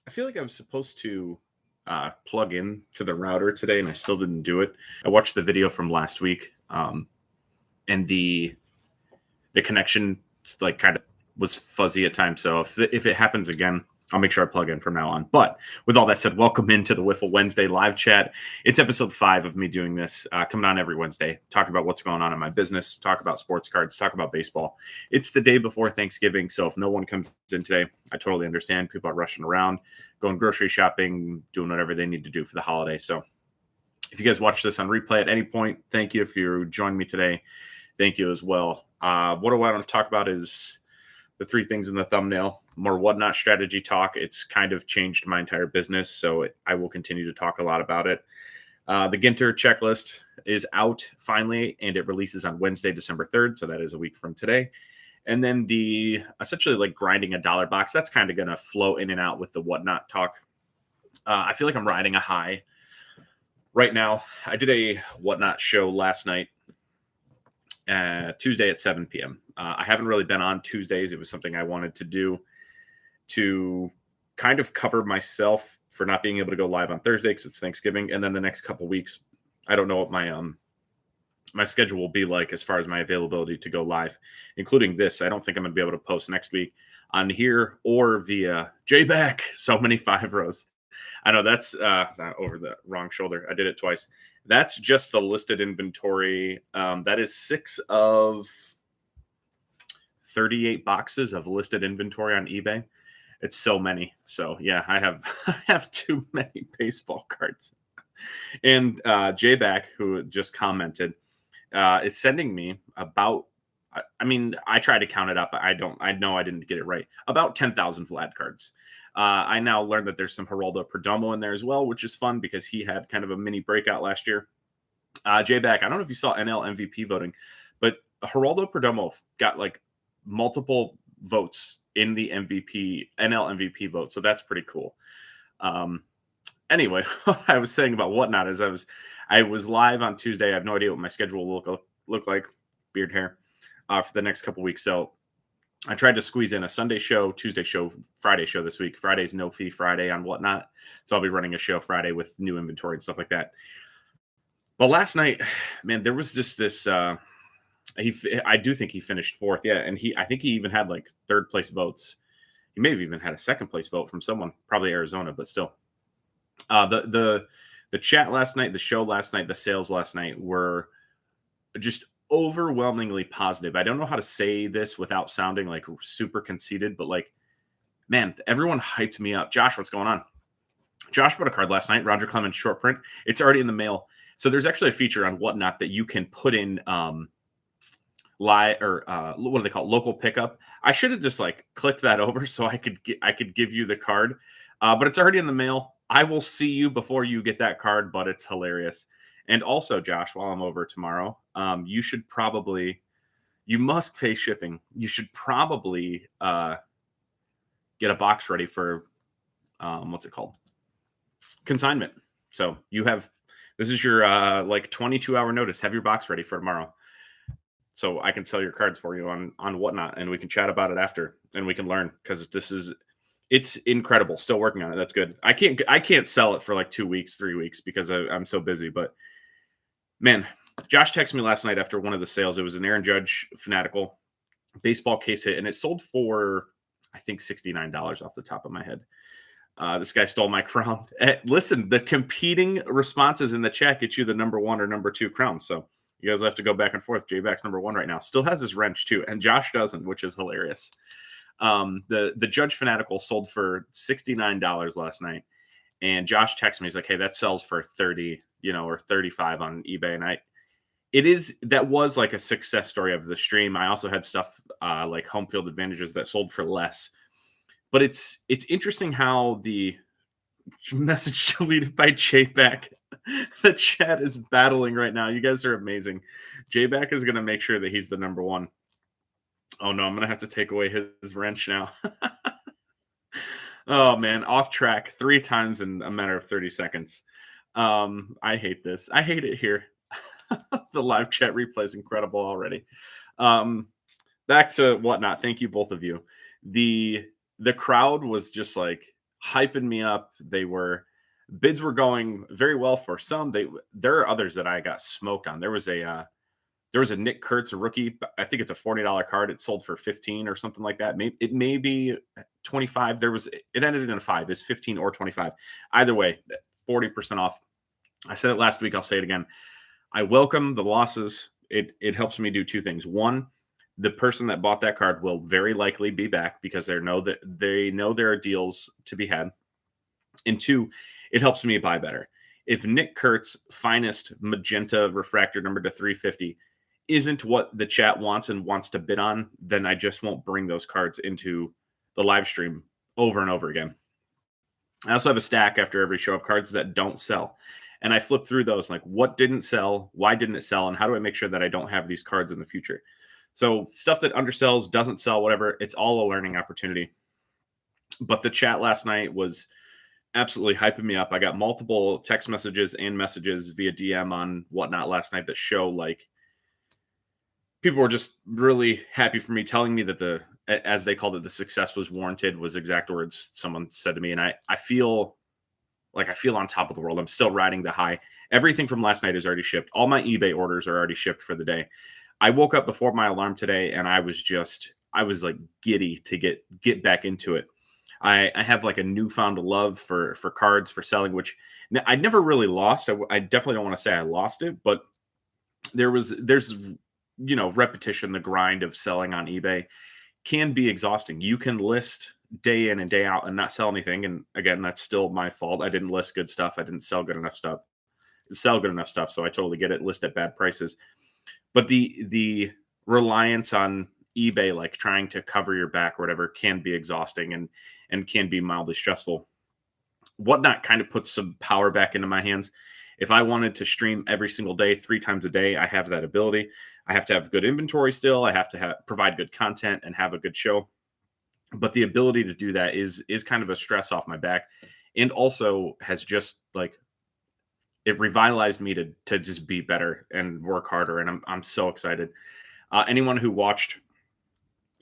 I feel like I was supposed to plug in to the router today, and I still didn't do it. I watched the video from last week, and the connection like kind of was fuzzy at times. So if it happens again, I'll make sure I plug in from now on. But with all that said, welcome into the Wiffle Wednesday live chat. It's episode 5 of me doing this, coming on every Wednesday, talking about what's going on in my business, talk about sports cards, talk about baseball. It's the day before Thanksgiving, so if no one comes in today, I totally understand. People are rushing around, going grocery shopping, doing whatever they need to do for the holiday. So if you guys watch this on replay at any point, thank you. If you joined me today, thank you as well. What do I want to talk about is the 3 things in the thumbnail. More whatnot strategy talk. It's kind of changed my entire business, so I will continue to talk a lot about it. The Ginter checklist is out finally, and it releases on Wednesday, December 3rd, so that is a week from today. And then the essentially like grinding a dollar box, that's kind of going to flow in and out with the whatnot talk. I feel like I'm riding a high right now. I did a whatnot show last night, Tuesday at 7 p.m. I haven't really been on Tuesdays. It was something I wanted to do to kind of cover myself for not being able to go live on Thursday because it's Thanksgiving. And then the next couple weeks, I don't know what my schedule will be like as far as my availability to go live, including this. I don't think I'm going to be able to post next week on here or via Jayback. So many 5 rows. I know that's not over the wrong shoulder. I did it twice. That's just the listed inventory. That is 6 of 38 boxes of listed inventory on eBay. It's so many. So yeah, I have too many baseball cards. And Jayback, who just commented, is sending me about, I tried to count it up. I know I didn't get it right. About 10,000 Vlad cards. I now learned that there's some Geraldo Perdomo in there as well, which is fun because he had kind of a mini breakout last year. Jayback, I don't know if you saw NL MVP voting, but Geraldo Perdomo got like multiple votes in the NL MVP vote. So that's pretty cool. Anyway, what I was saying about whatnot is I was live on Tuesday. I have no idea what my schedule will look like, beard hair, for the next couple weeks. So I tried to squeeze in a Sunday show, Tuesday show, Friday show this week. Friday's no fee Friday on whatnot. So I'll be running a show Friday with new inventory and stuff like that. But last night, man, there was just this, I do think he finished 4th. Yeah. And I think he even had like 3rd place votes. He may have even had a 2nd place vote from someone, probably Arizona, but still. The chat last night, the show last night, the sales last night were just overwhelmingly positive. I don't know how to say this without sounding like super conceited, but like, man, everyone hyped me up. Josh, what's going on? Josh bought a card last night, Roger Clemens short print. It's already in the mail. So there's actually a feature on whatnot that you can put in what do they call it? Local pickup. I should have just like clicked that over so I could give you the card. But it's already in the mail. I will see you before you get that card, but it's hilarious. And also, Josh, while I'm over tomorrow, you must pay shipping. You should probably get a box ready for what's it called? Consignment. So this is your like 22-hour notice. Have your box ready for tomorrow. So I can sell your cards for you on whatnot, and we can chat about it after, and we can learn because it's incredible. Still working on it. That's good. I can't sell it for like 2 weeks, 3 weeks because I'm so busy. But man, Josh texted me last night after one of the sales. It was an Aaron Judge Fanatical baseball case hit, and it sold for I think $69 off the top of my head. This guy stole my crown. Listen, the competing responses in the chat get you the number 1 or number 2 crown. So you guys will have to go back and forth. J-Back's number 1 right now. Still has his wrench too, and Josh doesn't, which is hilarious. The Judge Fanatical sold for $69 last night, and Josh texted me. He's like, "Hey, that sells for 30, or 35 on eBay." And that was like a success story of the stream. I also had stuff like home field advantages that sold for less. But it's interesting how the message deleted by Jayback. The chat is battling right now. You guys are amazing. Jayback is going to make sure that he's the number 1. Oh no, I'm going to have to take away his wrench now. Oh man, off track 3 times in a matter of 30 seconds. I hate this. I hate it here. The live chat replay is incredible already. Back to whatnot. Thank you, both of you. The crowd was just like hyping me up. Bids were going very well for some. There are others that I got smoked on. There was a Nick Kurtz, a rookie. I think it's a $40 card. It sold for 15 or something like that. It may be 25. It ended in a 5. It's 15 or 25. Either way, 40% off. I said it last week. I'll say it again. I welcome the losses. It helps me do two things. One, the person that bought that card will very likely be back because they know there are deals to be had. And two, it helps me buy better. If Nick Kurtz finest magenta refractor number to 350 isn't what the chat wants and wants to bid on, then I just won't bring those cards into the live stream over and over again. I also have a stack after every show of cards that don't sell. And I flip through those, like what didn't sell, why didn't it sell, and how do I make sure that I don't have these cards in the future? So stuff that undersells, doesn't sell, whatever, it's all a learning opportunity. But the chat last night was absolutely hyping me up. I got multiple text messages and messages via DM on whatnot last night that show like people were just really happy for me, telling me that as they called it, the success was warranted, was exact words someone said to me. And I feel on top of the world. I'm still riding the high. Everything from last night is already shipped. All my eBay orders are already shipped for the day. I woke up before my alarm today and I was like giddy to get back into it. I have like a newfound love for cards, for selling, which I never really lost. I definitely don't want to say I lost it, but there's repetition, the grind of selling on eBay can be exhausting. You can list day in and day out and not sell anything. And again, that's still my fault. I didn't list good stuff. I didn't sell good enough stuff. So I totally get it. List at bad prices. But the reliance on eBay, like trying to cover your back or whatever, can be exhausting and can be mildly stressful. Whatnot kind of puts some power back into my hands. If I wanted to stream every single day, 3 times a day, I have that ability. I have to have good inventory still. I have to provide good content and have a good show. But the ability to do that is kind of a stress off my back, and also has just like it revitalized me to just be better and work harder. And I'm so excited. Anyone who watched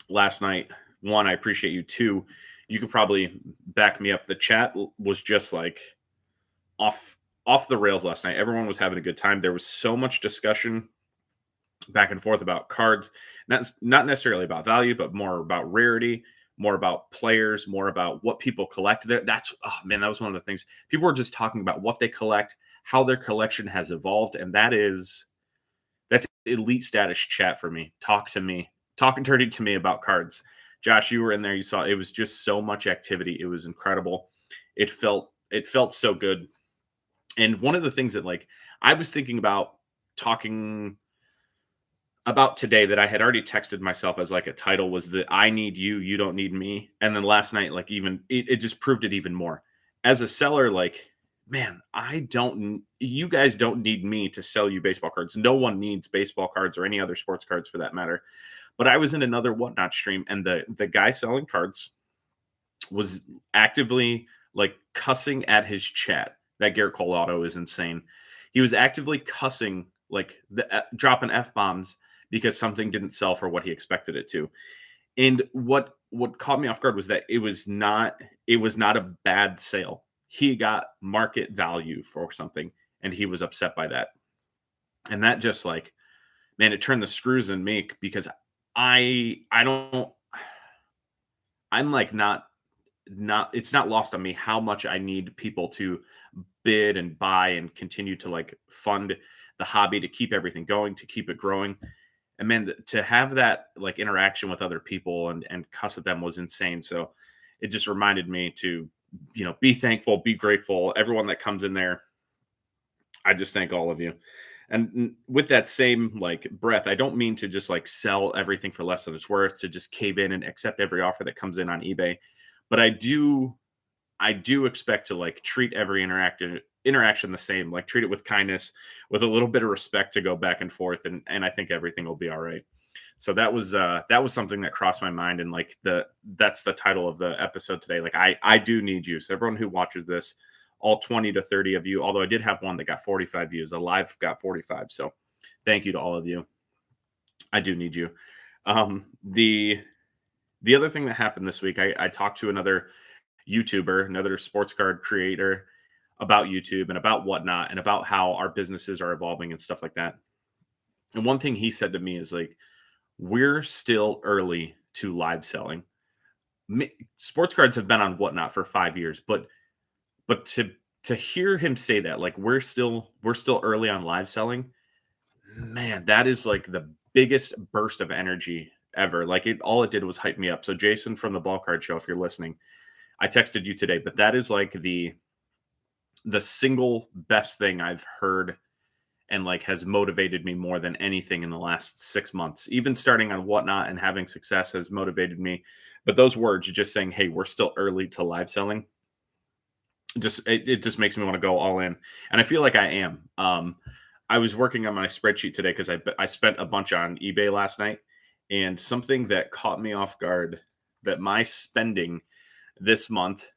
last night, one, I appreciate you. Two, you could probably back me up. The chat was just like off the rails last night. Everyone was having a good time. There was so much discussion back and forth about cards, not necessarily about value, but more about rarity, more about players, more about what people collect. That was one of the things. People were just talking about what they collect, how their collection has evolved, and that's elite status chat for me. Talking dirty to me about cards. Josh, you were in there. You saw it was just so much activity. It was incredible. It felt so good. And one of the things that like I was thinking about talking about today that I had already texted myself as like a title was that I need you, you don't need me. And then last night, like even it just proved it even more. As a seller, like, man, you guys don't need me to sell you baseball cards. No one needs baseball cards or any other sports cards for that matter. But I was in another Whatnot stream and the guy selling cards was actively like cussing at his chat. That Garrett Cole auto is insane. He was actively cussing, like dropping F-bombs because something didn't sell for what he expected it to. And what caught me off guard was that it was not a bad sale. He got market value for something and he was upset by that. And that just like, man, it turned the screws in me because I'm like not it's not lost on me how much I need people to bid and buy and continue to like fund the hobby, to keep everything going, to keep it growing. And man, to have that like interaction with other people and cuss at them was insane. So it just reminded me to, be thankful, be grateful. Everyone that comes in there, I just thank all of you. And with that same like breath, I don't mean to just like sell everything for less than it's worth, to just cave in and accept every offer that comes in on eBay. But I do expect to like treat every interaction the same, like treat it with kindness, with a little bit of respect, to go back and forth. And I think everything will be all right. So that was something that crossed my mind. And like that's the title of the episode today. Like I do need you. So everyone who watches this, all 20 to 30 of you, although I did have one that got 45 views, a live got 45. So thank you to all of you. I do need you. The other thing that happened this week, I talked to another YouTuber, another sports card creator, about YouTube and about whatnot and about how our businesses are evolving and stuff like that. And one thing he said to me is like, we're still early to live selling. Sports cards have been on whatnot for 5 years, but to hear him say that, like we're still early on live selling, man, that is like the biggest burst of energy ever. Like all it did was hype me up. So Jason from the Ball Card Show, if you're listening, I texted you today, but that is like the single best thing I've heard and like has motivated me more than anything in the last 6 months. Even starting on whatnot and having success has motivated me. But those words, just saying, "Hey, we're still early to live selling," it just makes me want to go all in, and I feel like I am. I was working on my spreadsheet today because I spent a bunch on eBay last night, and something that caught me off guard that my spending this month,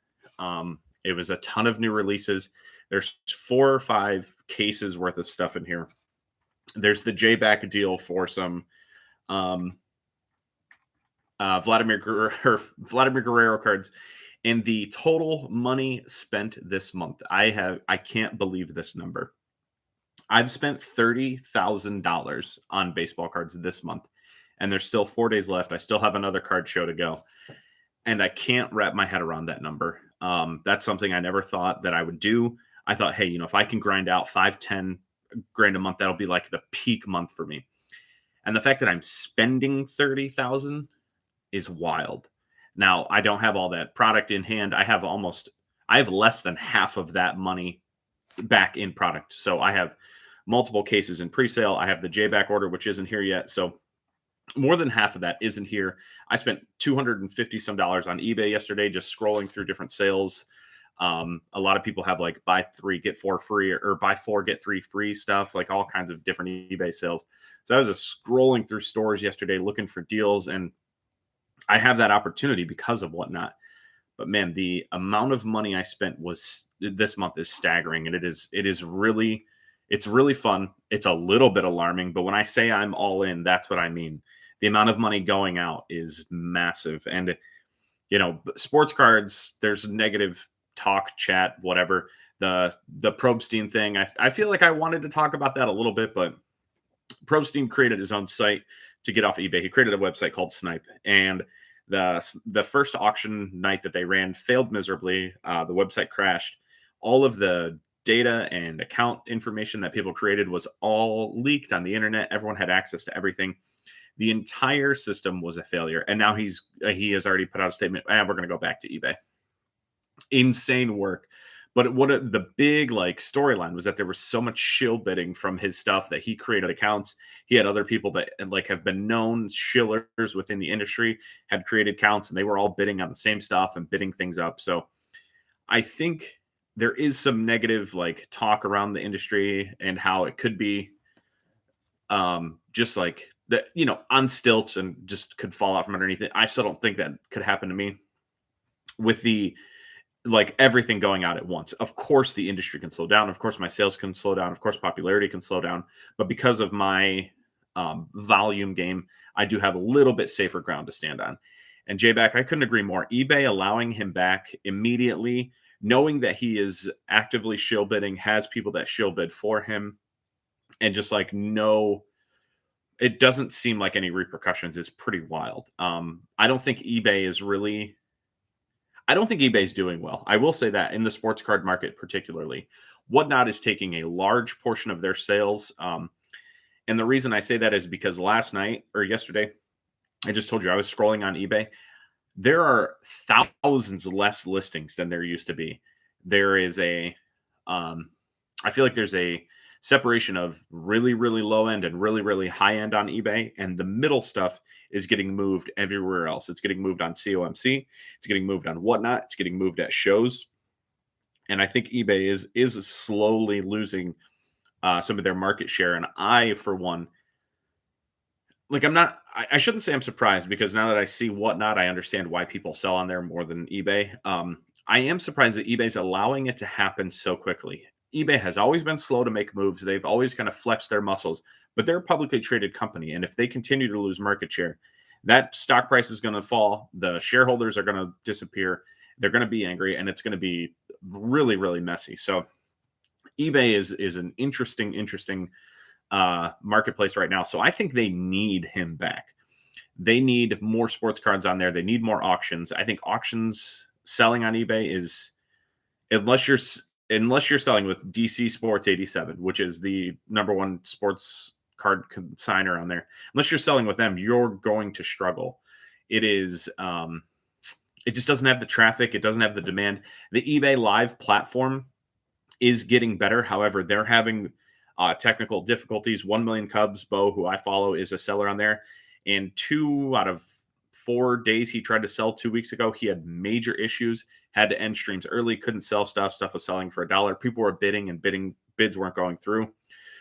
it was a ton of new releases. There's 4 or 5 cases worth of stuff in here. There's the J-back deal for some um, Vladimir Guerrero cards, and the total money spent this month. I can't believe this number. I've spent $30,000 on baseball cards this month, and there's still 4 days left. I still have another card show to go, and I can't wrap my head around that number. That's something I never thought that I would do. I thought, hey, if I can grind out 5-10 grand a month, that'll be like the peak month for me. And the fact that I'm spending 30,000 is wild. Now, I don't have all that product in hand. I have less than half of that money back in product. So I have multiple cases in pre-sale. I have the J-back order, which isn't here yet. So more than half of that isn't here. I spent $250 some on eBay yesterday, just scrolling through different sales. A lot of people have like buy 3, get 4 free, or buy 4, get 3 free stuff, like all kinds of different eBay sales. So I was just scrolling through stores yesterday, looking for deals, and I have that opportunity because of whatnot. But man, the amount of money I spent this month is staggering, and it's really fun. It's a little bit alarming, but when I say I'm all in, that's what I mean. The amount of money going out is massive. And sports cards, there's negative talk, chat, whatever. The Probstein thing, I feel like I wanted to talk about that a little bit, but Probstein created his own site to get off eBay. He created a website called Snipe, and the first auction night that they ran failed miserably. The website crashed. All of the data and account information that people created was all leaked on the internet. Everyone had access to everything. The entire system was a failure, and now he has already put out a statement. We're going to go back to eBay. Insane work. But the big storyline was that there was so much shill bidding from his stuff that he created accounts. He had other people that have been known shillers within the industry, had created accounts, and they were all bidding on the same stuff and bidding things up. So I think there is some negative talk around the industry and how it could be just like that, on stilts and just could fall out from underneath it. I still don't think that could happen to me with the everything going out at once. Of course, the industry can slow down. Of course, my sales can slow down. Of course, popularity can slow down. But because of my volume game, I do have a little bit safer ground to stand on. And J-back, I couldn't agree more. eBay allowing him back immediately, knowing that he is actively shill bidding, has people that shill bid for him, and just no, it doesn't seem like any repercussions, is pretty wild. I don't think eBay's doing well. I will say that in the sports card market, particularly, Whatnot is taking a large portion of their sales. And the reason I say that is because last night or yesterday, I just told you I was scrolling on eBay. There are thousands less listings than there used to be. There is I feel like there's a separation of really, really low end and really, really high end on eBay. And the middle stuff is getting moved everywhere else. It's getting moved on COMC. It's getting moved on Whatnot. It's getting moved at shows. And I think eBay is slowly losing some of their market share. And I, for one, I shouldn't say I'm surprised, because now that I see Whatnot, I understand why people sell on there more than eBay. I am surprised that eBay's allowing it to happen so quickly. eBay has always been slow to make moves. They've always kind of flexed their muscles, but they're a publicly traded company. And if they continue to lose market share, that stock price is going to fall. The shareholders are going to disappear. They're going to be angry, and it's going to be really, really messy. So eBay is an interesting marketplace right now. So I think they need him back. They need more sports cards on there. They need more auctions. I think auctions selling on eBay is, unless you're selling with DC Sports 87, which is the number one sports card consigner on there. Unless you're selling with them, you're going to struggle. It is it just doesn't have the traffic, it doesn't have the demand. The eBay Live platform is getting better. However, they're having technical difficulties. 1 Million Cubs, Bo, who I follow, is a seller on there. And 2 out of 4 days he tried to sell 2 weeks ago, he had major issues, had to end streams early, couldn't sell stuff. Stuff was selling for $1. People were bidding, and bids weren't going through.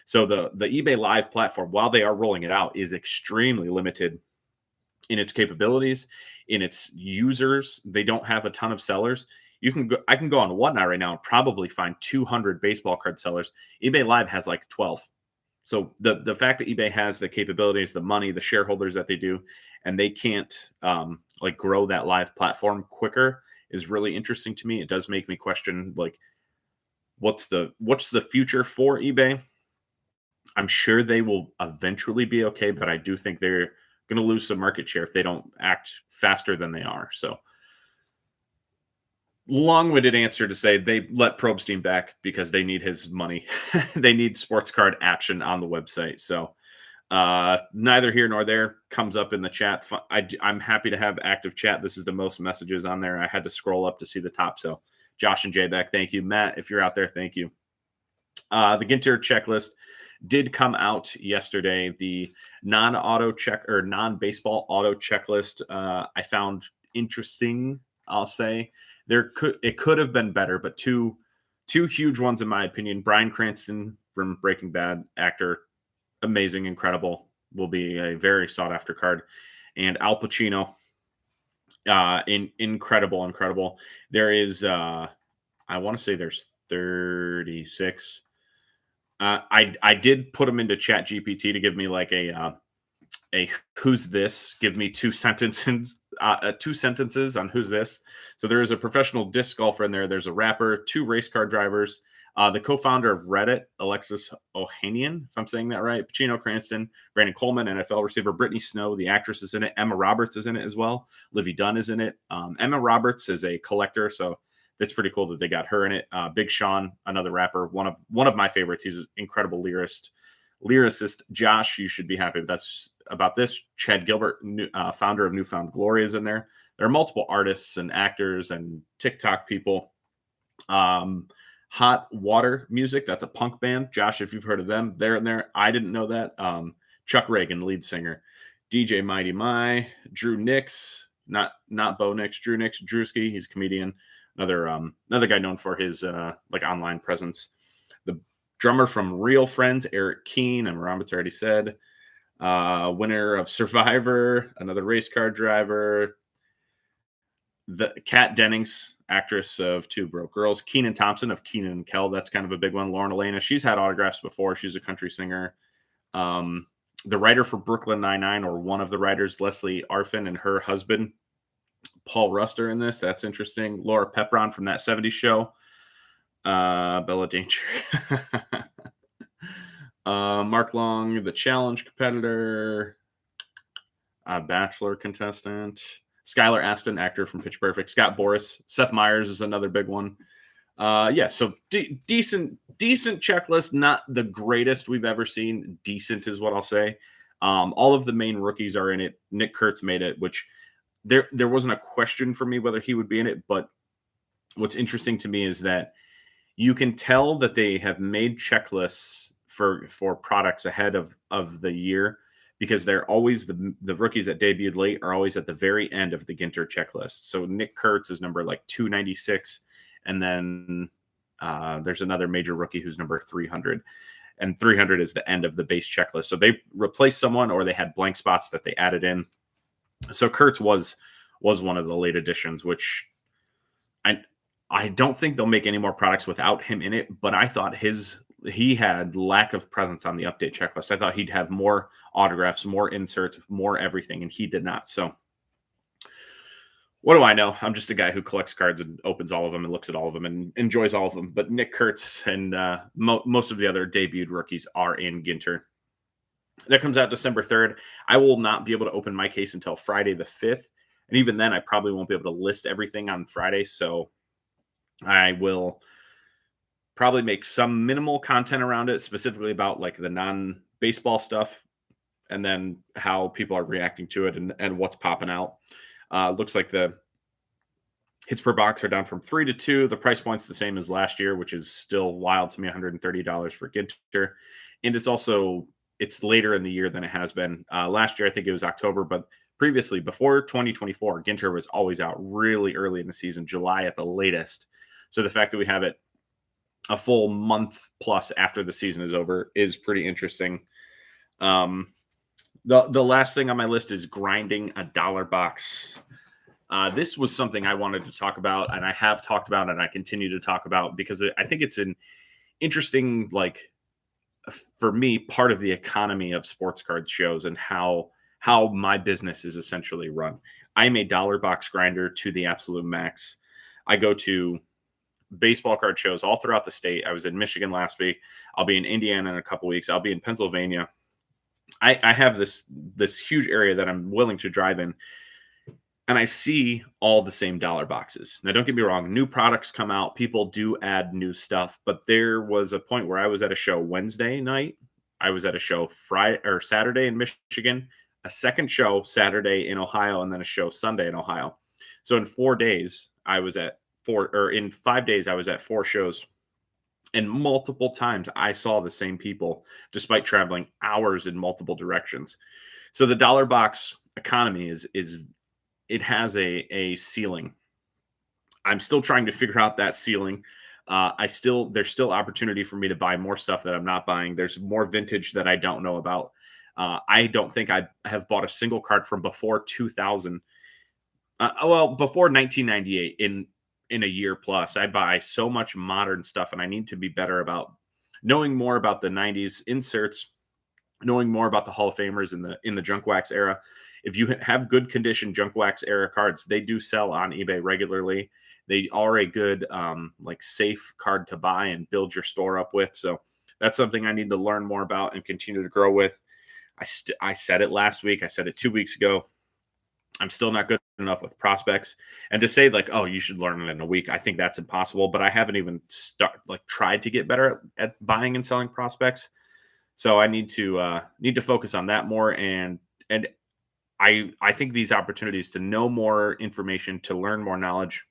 So the eBay Live platform, while they are rolling it out, is extremely limited in its capabilities, in its users. They don't have a ton of sellers. I can go on Whatnot right now and probably find 200 baseball card sellers. eBay Live has like 12. So the fact that eBay has the capabilities, the money, the shareholders that they do, and they can't like grow that live platform quicker is really interesting to me. It does make me question, like, what's the future for eBay? I'm sure they will eventually be okay, but I do think they're going to lose some market share if they don't act faster than they are. So long-winded answer to say they let Probstein back because they need his money. They need sports card action on the website. So neither here nor there. Comes up in the chat. I'm happy to have active chat. This is the most messages on there. I had to scroll up to see the top. So Josh and Jayback, thank you. Matt, if you're out there, thank you. The Ginter checklist did come out yesterday. The non-baseball auto checklist I found interesting, I'll say. It could have been better, but two huge ones in my opinion. Bryan Cranston from Breaking Bad, actor, amazing, incredible, will be a very sought after card. And Al Pacino, incredible. There is I want to say there's 36. I did put them into Chat GPT to give me like a who's this, give me 2 sentences on who's this. So there is a professional disc golfer in there. There's a rapper, 2 race car drivers, the co-founder of Reddit, Alexis Ohanian, if I'm saying that right, Pacino, Cranston, Brandon Coleman, NFL receiver, Brittany Snow, the actress, is in it. Emma Roberts is in it as well. Livy Dunn is in it. Emma Roberts is a collector, so that's pretty cool that they got her in it. Big Sean, another rapper, one of my favorites. He's an incredible lyricist. Josh, you should be happy about this. Chad Gilbert, founder of Newfound Glory, is in there. There are multiple artists and actors and TikTok people. Hot Water Music, that's a punk band. Josh, if you've heard of them, they're in there. I didn't know that. Chuck Reagan, lead singer. DJ Mighty My, Drew Nix, not Bo Nix, Drew Nix, Drewski, he's a comedian. Another guy known for his like online presence. The drummer from Real Friends, Eric Keane, and Roberts already said. Winner of Survivor, another race car driver. The Kat Dennings, actress of 2 Broke Girls. Keenan Thompson of Keenan and Kel, that's kind of a big one. Lauren Elena, she's had autographs before. She's a country singer. The writer for Brooklyn Nine-Nine, or one of the writers, Leslie Arfin, and her husband, Paul Ruster, in this. That's interesting. Laura Pepron from That 70s Show. Bella Danger. Mark Long, the challenge competitor. Bachelor contestant. Skylar Aston, actor from Pitch Perfect. Scott Boris. Seth Meyers is another big one. So decent checklist. Not the greatest we've ever seen. Decent is what I'll say. All of the main rookies are in it. Nick Kurtz made it, which there wasn't a question for me whether he would be in it. But what's interesting to me is that you can tell that they have made checklists for products ahead of the year, because they're always the rookies that debuted late are always at the very end of the Ginter checklist. So Nick Kurtz is number like 296. And then there's another major rookie who's number 300. And 300 is the end of the base checklist. So they replaced someone, or they had blank spots that they added in. So Kurtz was one of the late additions, which I don't think they'll make any more products without him in it. But I thought he had lack of presence on the update checklist. I thought he'd have more autographs, more inserts, more everything, and he did not. So What do I know? I'm just a guy who collects cards and opens all of them and looks at all of them and enjoys all of them. But Nick Kurtz and most of the other debuted rookies are in Ginter. That comes out December 3rd. I will not be able to open my case until Friday the 5th. And even then, I probably won't be able to list everything on Friday. So I will probably make some minimal content around it, specifically about like the non-baseball stuff and then how people are reacting to it and what's popping out. Looks like the hits per box are down from 3 to 2. The price point's the same as last year, which is still wild to me, $130 for Ginter. And it's later in the year than it has been. Last year, I think it was October, but previously, before 2024, Ginter was always out really early in the season, July at the latest. So the fact that we have it a full month plus after the season is over is pretty interesting. The last thing on my list is grinding a dollar box. This was something I wanted to talk about, and I have talked about, and I continue to talk about because I think it's an interesting, like, for me, part of the economy of sports card shows and how my business is essentially run. I'm a dollar box grinder to the absolute max. I go to baseball card shows all throughout the state. I was in Michigan last week. I'll be in Indiana in a couple weeks. I'll be in Pennsylvania. I have this huge area that I'm willing to drive in, and I see all the same dollar boxes. Now, don't get me wrong, new products come out. People do add new stuff, but there was a point where I was at a show Wednesday night. I was at a show Friday or Saturday in Michigan, a second show Saturday in Ohio, and then a show Sunday in Ohio. So in 4 days, in 5 days, I was at 4 shows. And multiple times I saw the same people despite traveling hours in multiple directions. So the dollar box economy it has a ceiling. I'm still trying to figure out that ceiling. There's still opportunity for me to buy more stuff that I'm not buying. There's more vintage that I don't know about. I don't think I have bought a single card from before 2000. Before 1998 in a year plus. I buy so much modern stuff, and I need to be better about knowing more about the 90s inserts, knowing more about the Hall of Famers in the junk wax era. If you have good condition junk wax era cards, they do sell on eBay regularly. They are a good safe card to buy and build your store up with. So that's something I need to learn more about and continue to grow with. I said it last week. I said it 2 weeks ago. I'm still not good enough with prospects. And to say like, oh, you should learn it in a week, I think that's impossible. But I haven't even tried to get better at buying and selling prospects. So I need to focus on that more. And I think these opportunities to know more information, to learn more knowledge,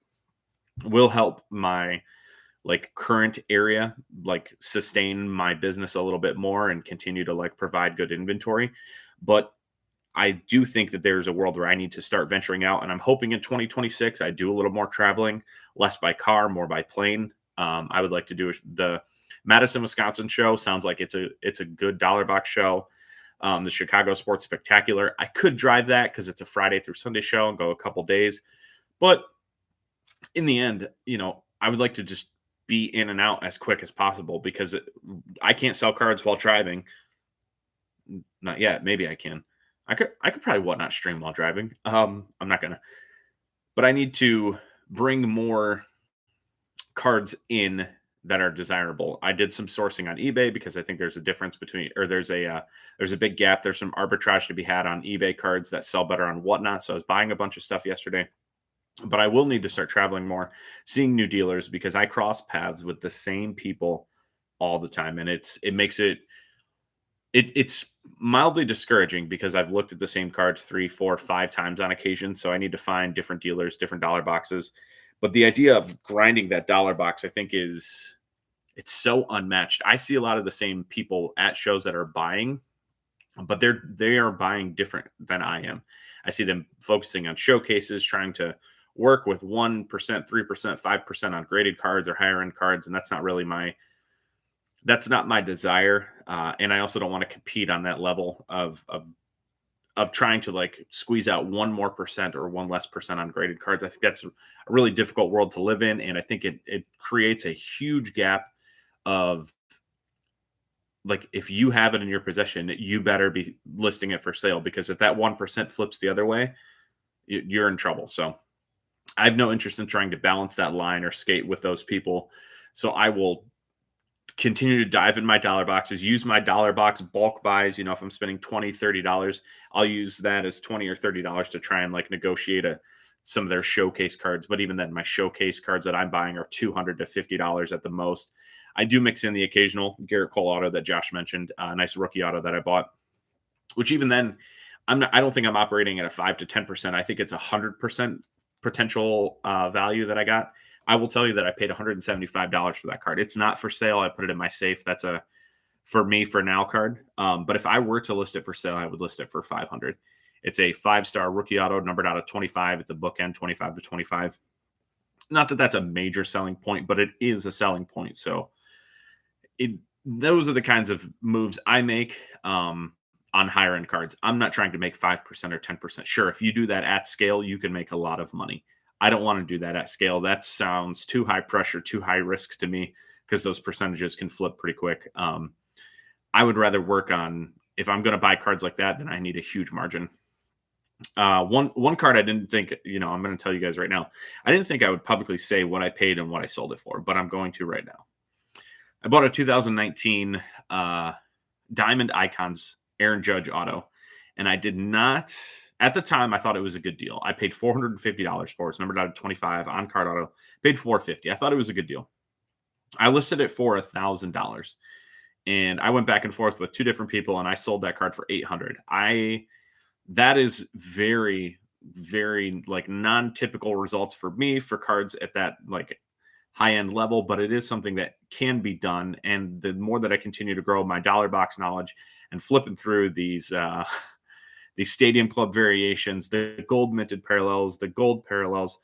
will help my current area sustain my business a little bit more and continue to provide good inventory. But I do think that there's a world where I need to start venturing out, and I'm hoping in 2026 I do a little more traveling, less by car, more by plane. I would like to do the Madison, Wisconsin show. Sounds like it's a good dollar box show. The Chicago Sports Spectacular, I could drive that because it's a Friday through Sunday show and go a couple days. But in the end, I would like to just be in and out as quick as possible because I can't sell cards while driving. Not yet. Maybe I can. I could probably whatnot stream while driving. I'm not gonna, but I need to bring more cards in that are desirable. I did some sourcing on eBay because I think there's a difference there's a big gap. There's some arbitrage to be had on eBay cards that sell better on whatnot. So I was buying a bunch of stuff yesterday, but I will need to start traveling more, seeing new dealers because I cross paths with the same people all the time, and it makes it's mildly discouraging because I've looked at the same card 3, 4, 5 times on occasion. So I need to find different dealers, different dollar boxes. But the idea of grinding that dollar box, I think it's so unmatched. I see a lot of the same people at shows that are buying, but they are buying different than I am. I see them focusing on showcases, trying to work with 1%, 3%, 5% on graded cards or higher end cards. And that's not really that's not my desire. And I also don't want to compete on that level of trying to squeeze out 1 more percent or 1 less percent on graded cards. I think that's a really difficult world to live in. And I think it creates a huge gap of if you have it in your possession, you better be listing it for sale, because if that 1% flips the other way, you're in trouble. So I have no interest in trying to balance that line or skate with those people. So I will continue to dive in my dollar boxes, use my dollar box bulk buys. If I'm spending $20, $30, I'll use that as $20 or $30 to try and like negotiate some of their showcase cards. But even then, my showcase cards that I'm buying are $200 to $50 at the most. I do mix in the occasional Garrett Cole auto that Josh mentioned, a nice rookie auto that I bought, which even then, I don't think I'm operating at a 5 to 10%. I think it's 100% potential value that I got. I will tell you that I paid $175 for that card. It's not for sale. I put it in my safe. That's a for me for now card. But if I were to list it for sale, I would list it for 500. It's a 5-star rookie auto numbered out of 25. It's a bookend 25 to 25. Not that that's a major selling point, but it is a selling point. So those are the kinds of moves I make on higher end cards. I'm not trying to make 5% or 10%. Sure, if you do that at scale, you can make a lot of money. I don't want to do that at scale. That sounds too high pressure, too high risk to me because those percentages can flip pretty quick. I would rather work on, if I'm going to buy cards like that, then I need a huge margin. One card I didn't think, I'm going to tell you guys right now. I didn't think I would publicly say what I paid and what I sold it for, but I'm going to right now. I bought a 2019 Diamond Icons Aaron Judge auto, and I did not. At the time, I thought it was a good deal. I paid $450 for it. It's numbered out of 25 on card auto. Paid $450. I thought it was a good deal. I listed it for $1,000, and I went back and forth with two different people, and I sold that card for $800. That is very, very like non-typical results for me for cards at that like high-end level, but it is something that can be done. And the more that I continue to grow my dollar box knowledge and flipping through these stadium club variations, the gold minted parallels, the gold parallels,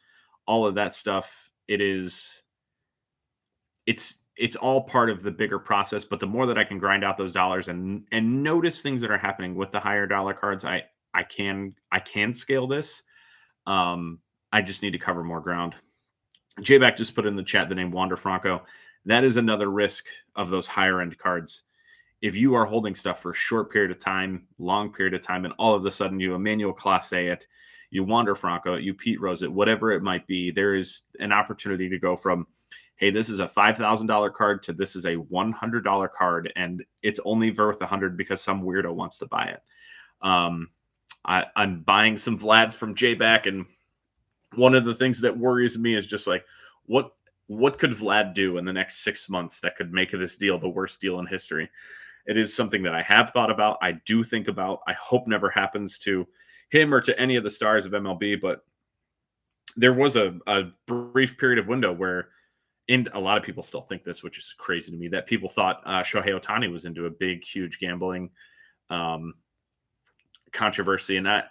all of that stuff, it's all part of the bigger process. But the more that I can grind out those dollars and notice things that are happening with the higher dollar cards, I can scale this. I just need to cover more ground. Jayback just put in the chat the name Wander Franco. That is another risk of those higher end cards. If you are holding stuff for a short period of time, long period of time, and all of a sudden you Emmanuel Clase it, you Wander Franco it, you Pete Rose it, whatever it might be, there is an opportunity to go from, hey, this is a $5,000 card to this is a $100 card, and it's only worth $100 because some weirdo wants to buy it. I'm buying some Vlads from Jayback, and one of the things that worries me is just like, what could Vlad do in the next 6 months that could make this deal the worst deal in history? It is something that I have thought about. I do think about. I hope never happens to him or to any of the stars of MLB, but there was a brief period of window where, and a lot of people still think this, which is crazy to me, that people thought Shohei Ohtani was into a big, huge gambling controversy. And I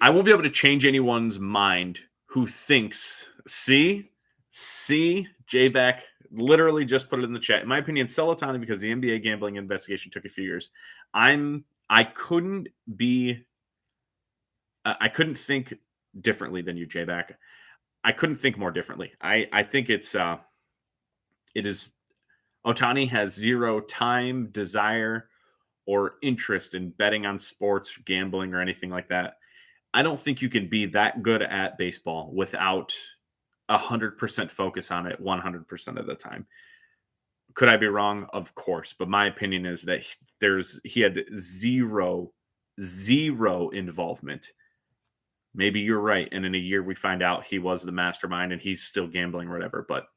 won't be able to change anyone's mind who thinks, see, Jayback literally just put it in the chat. In my opinion, sell Ohtani because the NBA gambling investigation took a few years. I couldn't think differently than you, Jayback. I couldn't think more differently. I think it is Ohtani has zero time, desire, or interest in betting on sports, gambling, or anything like that. I don't think you can be that good at baseball without 100% focus on it 100% of the time. Could I be wrong? Of course. But my opinion is that he had zero involvement. Maybe you're right. And in a year we find out he was the mastermind and he's still gambling or whatever, but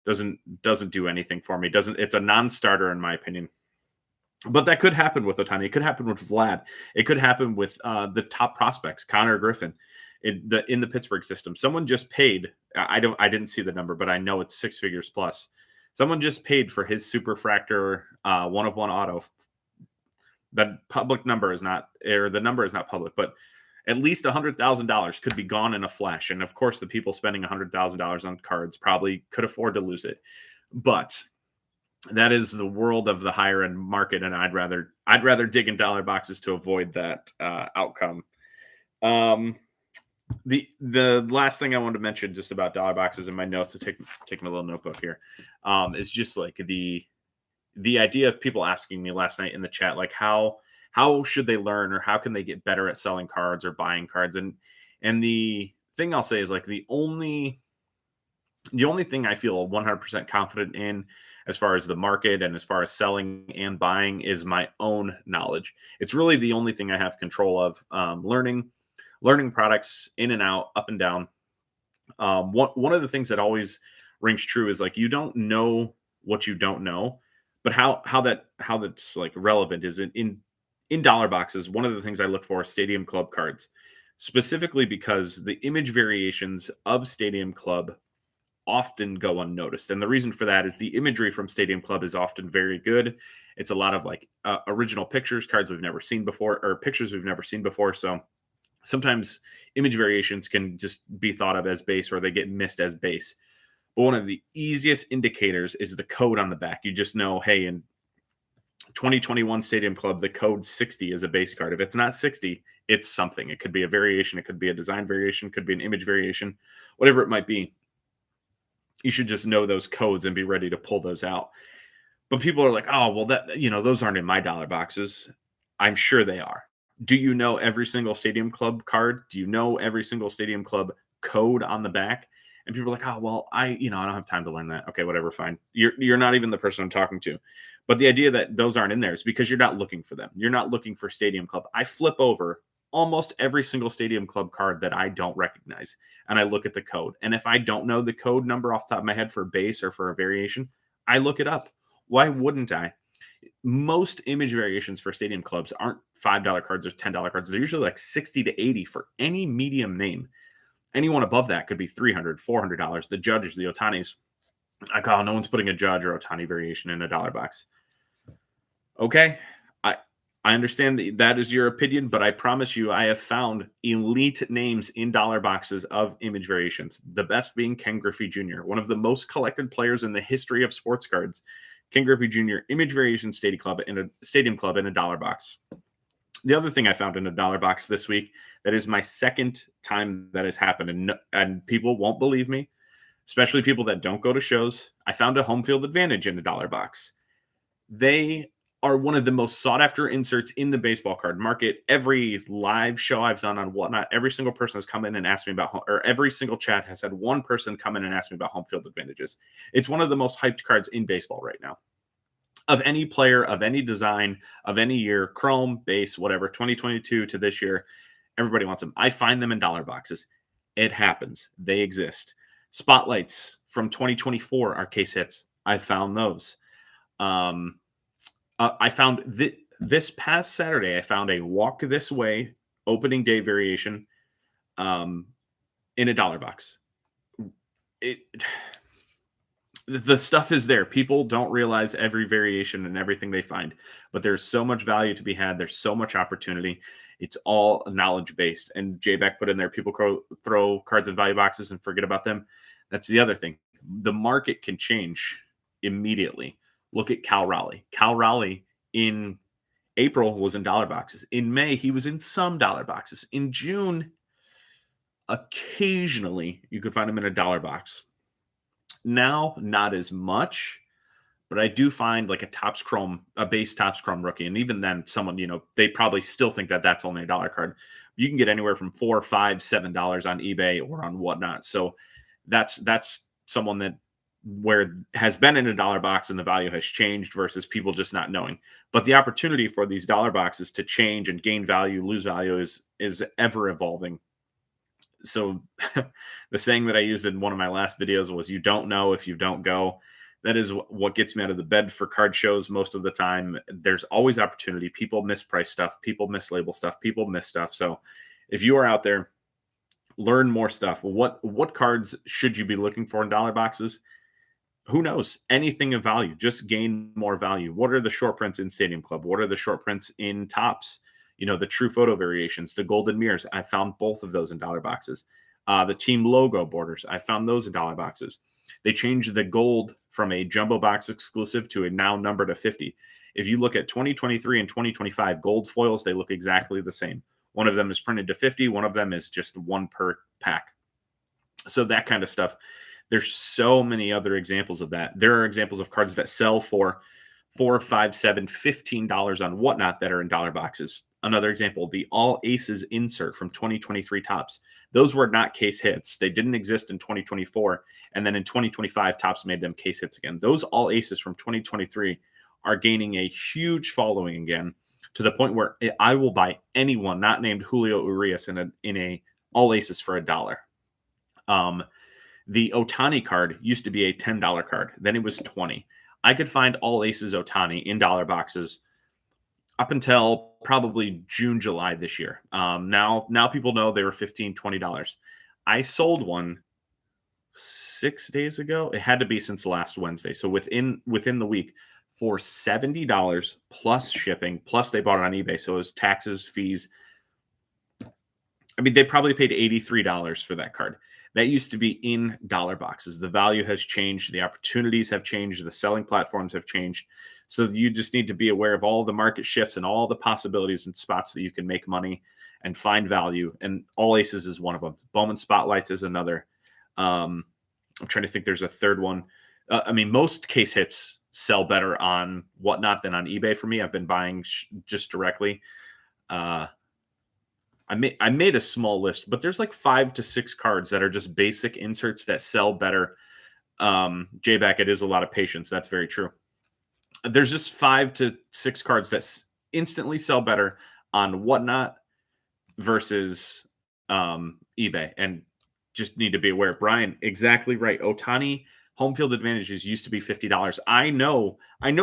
doesn't do anything for me. It's a non-starter in my opinion. But that could happen with Ohtani. It could happen with Vlad. It could happen with the top prospects, Connor Griffin, in the Pittsburgh system. Someone just paid. I didn't see the number, but I know it's 6 figures plus. Someone just paid for his Superfractor 1-of-1 auto. The public number is not, or the number is not public, but at least $100,000 could be gone in a flash. And of course, the people spending $100,000 on cards probably could afford to lose it. But that is the world of the higher end market, and I'd rather dig in dollar boxes to avoid that outcome. The last thing I wanted to mention just about dollar boxes in my notes, to take my little notebook here, is just like the idea of people asking me last night in the chat, like how should they learn or how can they get better at selling cards or buying cards? And And the thing I'll say is like the only thing I feel 100% confident in as far as the market and as far as selling and buying is my own knowledge. It's really the only thing I have control of. Learning products in and out, up and down. One of the things that always rings true is like you don't know what you don't know, but how that's like relevant is in dollar boxes. One of the things I look for is Stadium Club cards, specifically because the image variations of Stadium Club often go unnoticed. And the reason for that is the imagery from Stadium Club is often very good. It's a lot of like original pictures, cards we've never seen before, or pictures we've never seen before. So sometimes image variations can just be thought of as base or they get missed as base. But one of the easiest indicators is the code on the back. You just know, hey, in 2021 Stadium Club, the code 60 is a base card. If it's not 60, it's something. It could be a variation, it could be a design variation, could be an image variation, whatever it might be. You should just know those codes and be ready to pull those out. But people are like, oh, well, those aren't in my dollar boxes. I'm sure they are. Do you know every single Stadium Club card? Do you know every single Stadium Club code on the back? And people are like, oh, well, I don't have time to learn that. Okay, whatever, fine. You're not even the person I'm talking to. But the idea that those aren't in there is because you're not looking for them. You're not looking for Stadium Club. I flip over almost every single Stadium Club card that I don't recognize, and I look at the code. And if I don't know the code number off the top of my head for a base or for a variation, I look it up. Why wouldn't I? Most image variations for Stadium Clubs aren't $5 cards or $10 cards. They're usually like 60 to 80 for any medium name. Anyone above that could be $300, $400. The Judges, the Otanis, no one's putting a Judge or Otani variation in a dollar box. Okay, I understand that is your opinion, but I promise you, I have found elite names in dollar boxes of image variations. The best being Ken Griffey Jr., one of the most collected players in the history of sports cards. Ken Griffey Jr. image variation Stadium Club in a dollar box. The other thing I found in a dollar box this week that is my second time that has happened, and people won't believe me, especially people that don't go to shows. I found a home field advantage in a dollar box. They are one of the most sought after inserts in the baseball card market. Every live show I've done on Whatnot, every single person has come in and asked me about, or every single chat has had one person come in and ask me about home field advantages. It's one of the most hyped cards in baseball right now. Of any player, of any design, of any year, chrome, base, whatever, 2022 to this year, everybody wants them. I find them in dollar boxes. It happens. They exist. Spotlights from 2024 are case hits. I found those. I found this past Saturday, I found a Walk This Way opening day variation in a dollar box. The stuff is there. People don't realize every variation and everything they find, but there's so much value to be had. There's so much opportunity. It's all knowledge based. And J-Back put in there, people throw cards in value boxes and forget about them. That's the other thing. The market can change immediately. Look at Cal Raleigh. Cal Raleigh in April was in dollar boxes. In May, he was in some dollar boxes. In June, occasionally you could find him in a dollar box. Now, not as much, but I do find like a base Topps Chrome rookie. And even then, someone, they probably still think that that's only a dollar card. You can get anywhere from $4, $5, $7 on eBay or on Whatnot. So that's someone that where has been in a dollar box and the value has changed versus people just not knowing. But the opportunity for these dollar boxes to change and gain value, lose value is ever evolving. So the saying that I used in one of my last videos was, you don't know if you don't go. That is what gets me out of the bed for card shows most of the time. There's always opportunity. People misprice stuff. People mislabel stuff. People miss stuff. So if you are out there, learn more stuff. What cards should you be looking for in dollar boxes? Who knows? Anything of value. Just gain more value. What are the short prints in Stadium Club? What are the short prints in Topps? The true photo variations, the golden mirrors. I found both of those in dollar boxes. The team logo borders. I found those in dollar boxes. They changed the gold from a jumbo box exclusive to a now numbered to 50. If you look at 2023 and 2025 gold foils, they look exactly the same. One of them is printed to 50. One of them is just one per pack. So that kind of stuff. There's so many other examples of that. There are examples of cards that sell for $4, $5, $7, $15 on Whatnot that are in dollar boxes. another example, the all aces insert from 2023 Topps. Those were not case hits. They didn't exist in 2024. And then in 2025, Topps made them case hits again. Those all aces from 2023 are gaining a huge following again, to the point where I will buy anyone not named Julio Urias in a all aces for $1. The Ohtani card used to be a $10 card. Then it was 20. I could find all aces Ohtani in dollar boxes up until probably June, July this year. Now people know they were $15, $20. I sold one 6 days ago. It had to be since last Wednesday. So within the week, for $70 plus shipping, plus they bought it on eBay. So it was taxes, fees. I mean, they probably paid $83 for that card. That used to be in dollar boxes. The value has changed. The opportunities have changed. The selling platforms have changed. So you just need to be aware of all the market shifts and all the possibilities and spots that you can make money and find value. And all aces is one of them. Bowman Spotlights is another. I'm trying to think. There's a third one. I mean, most case hits sell better on Whatnot than on eBay for me. I've been buying just directly. I made a small list, but there's like 5 to 6 cards that are just basic inserts that sell better. J-Back, it is a lot of patience. That's very true. There's just 5 to 6 cards that instantly sell better on Whatnot versus eBay, and just need to be aware. Brian, exactly right. Ohtani home field advantages used to be $50. I know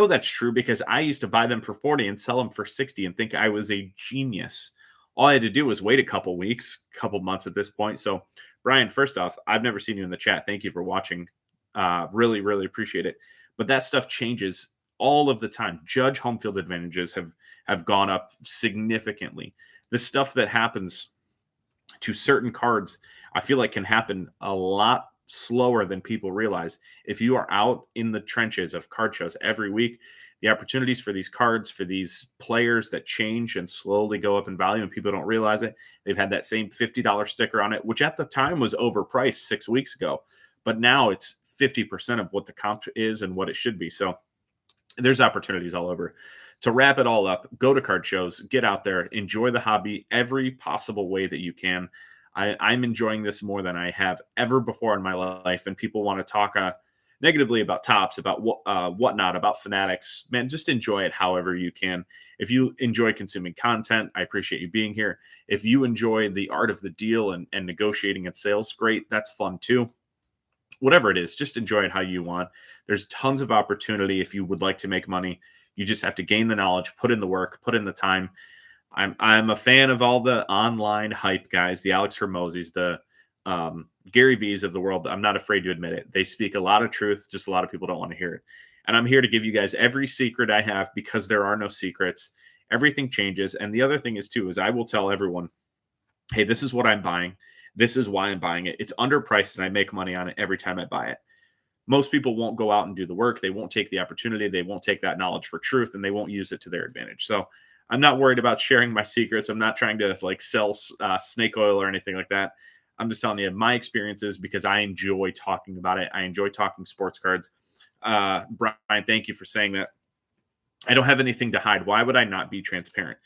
that's true because I used to buy them for 40 and sell them for 60 and think I was a genius. All I had to do was wait a couple weeks, couple months at this point. So, Brian, first off, I've never seen you in the chat. Thank you for watching. Really, really appreciate it. But that stuff changes all of the time. Judge home field advantages have gone up significantly. The stuff that happens to certain cards, I feel like can happen a lot slower than people realize. If you are out in the trenches of card shows every week, the opportunities for these cards, for these players that change and slowly go up in value and people don't realize it. They've had that same $50 sticker on it, which at the time was overpriced 6 weeks ago, but now it's 50% of what the comp is and what it should be. So there's opportunities all over. To wrap it all up, go to card shows, get out there, enjoy the hobby every possible way that you can. I'm enjoying this more than I have ever before in my life. And people want to talk negatively about Topps, about Whatnot, about Fanatics. Man, just enjoy it however you can. If you enjoy consuming content, I appreciate you being here. If you enjoy the art of the deal and negotiating and sales, great. That's fun too. Whatever it is, just enjoy it how you want. There's tons of opportunity if you would like to make money. You just have to gain the knowledge, put in the work, put in the time. I'm a fan of all the online hype guys, the Alex Hermosis, the Gary V's of the world. I'm not afraid to admit it. They speak a lot of truth, just a lot of people don't want to hear it. And I'm here to give you guys every secret I have because there are no secrets. Everything changes. And the other thing is too, is I will tell everyone, hey, this is what I'm buying. This is why I'm buying it. It's underpriced and I make money on it every time I buy it. Most people won't go out and do the work. They won't take the opportunity. They won't take that knowledge for truth, and they won't use it to their advantage. So I'm not worried about sharing my secrets. I'm not trying to like sell snake oil or anything like that. I'm just telling you my experiences because I enjoy talking about it. I enjoy talking sports cards. Brian, thank you for saying that. I don't have anything to hide. Why would I not be transparent?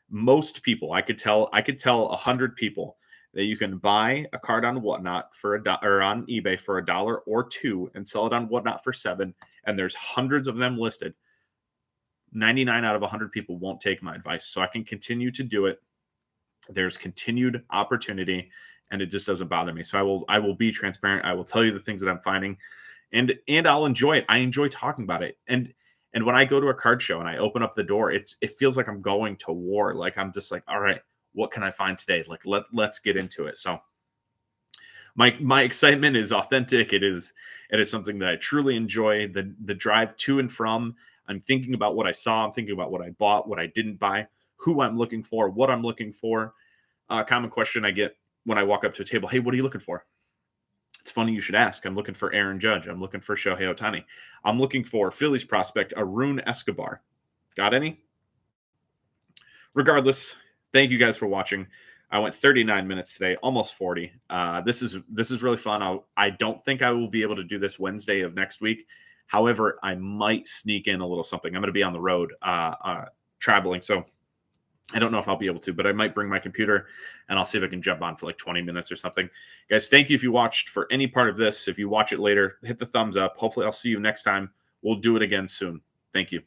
Most people, I could tell 100 people that you can buy a card on Whatnot for $1 or on eBay for $1 or $2 and sell it on Whatnot for $7. And there's hundreds of them listed. 99 out of 100 people won't take my advice. So I can continue to do it. There's continued opportunity and it just doesn't bother me. So I will be transparent. I will tell you the things that I'm finding and I'll enjoy it. I enjoy talking about it. And when I go to a card show and I open up the door, it feels like I'm going to war. Like I'm just like, all right, what can I find today? Like let's get into it. So my excitement is authentic. It is something that I truly enjoy. The drive to and from. I'm thinking about what I saw. I'm thinking about what I bought, what I didn't buy, who I'm looking for, what I'm looking for. Common question I get when I walk up to a table. Hey, what are you looking for? It's funny you should ask. I'm looking for Aaron Judge. I'm looking for Shohei Ohtani. I'm looking for Phillies prospect Arun Escobar. Got any? Regardless, thank you guys for watching. I went 39 minutes today, almost 40. This is really fun. I don't think I will be able to do this Wednesday of next week. However, I might sneak in a little something. I'm going to be on the road traveling. So I don't know if I'll be able to, but I might bring my computer and I'll see if I can jump on for like 20 minutes or something. Guys, thank you if you watched for any part of this. If you watch it later, hit the thumbs up. Hopefully I'll see you next time. We'll do it again soon. Thank you.